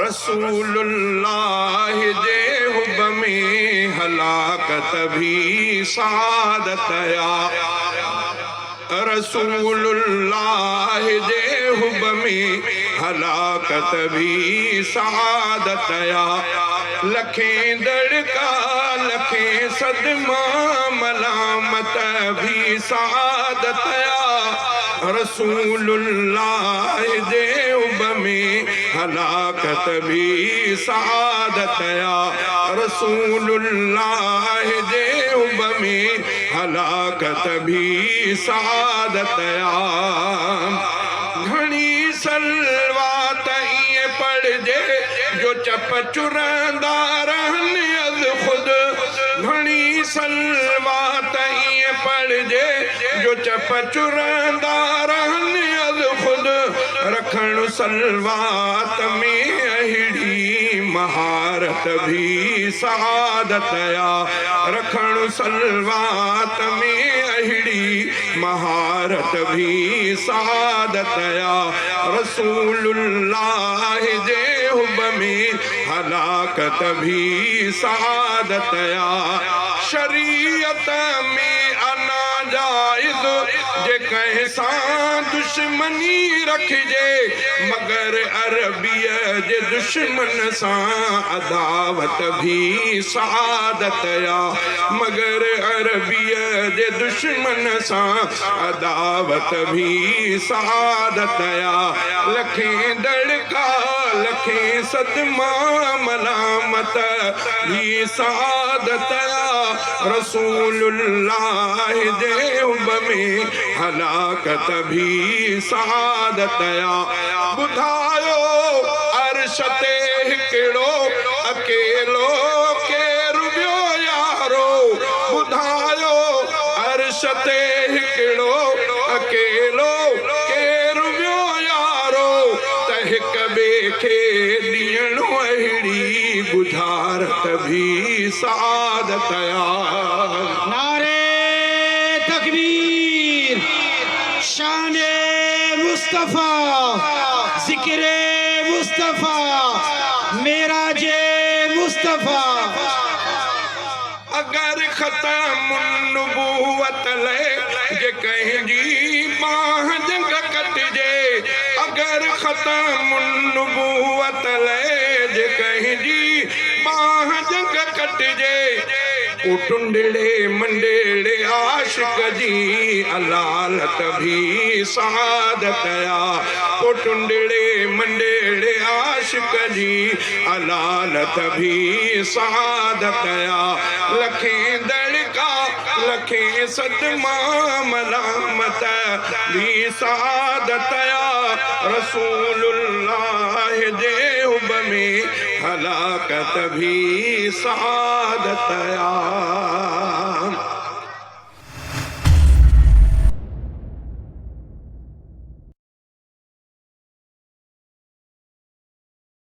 रसूलुल्लाह जे हुब में हलाकत भी सादत या रसूलुल्लाह जे हुब में हलाकत भी सादत या लखें दड़का लखें सदमा मलामत भी सादत या रसूलुल्लाह जे हुब में हलाकत भी सादत या रसूलुल्लाह जे हुब में हलाकत भी सादत या घणी सलवात इएं पढ़जे जो चप चुरंदा रहनि अज़ खुद घणी सलवात इएं पढ़जे जो चप चुरंदा रहनि अज़ खुद रखण सलवात में अहिड़ी महारत भी सादत या रखण सलवात में अहिड़ी महारत भी सादत या रसूलुल्लाह जे हुब में हलाकत भी सादत या शरीयत में अनाजाइज़ जे कंहिं सां दुश्मनी रखिजे मगर अरबीअ जे दुश्मन सां अदावत भी सादत या मगर अरबीअ जे दुश्मन सां अदावत भी सादत या लखें दड़का लखें सदमा मलामत भी सादत या रसूलुल्लाह जे हुब में हलाकत भी सादत या ॿुधायो अर्श ते हिकिड़ो अकेलो केरु वियो यारो ॿुधायो अर्श ते हिकिड़ो अकेलो केरु वियो यारो त हिक ॿिए खे ॾियणो अहिड़ी बुझारत भी सादत या नारे तकबीर शाने मुस्तफा जिक्रे मुस्तफा मेराजे मुस्तफा अगर खत्म नबूवत ले जे कहीं जी बाह जंग कटजे अगर खत्म नबूवत ले जे कहीं जी बाह जंग कटजे उटुंडड़े मंडेड़े आशिक जी अलालत भी सादत या उटुंडड़े मंडेड़े आशिक जी अलालत भी सादत या लखें दड़का लखें सदमा मलामत भी सादत या रसूलुल्लाह जे हुब में हलाकत भी सादत या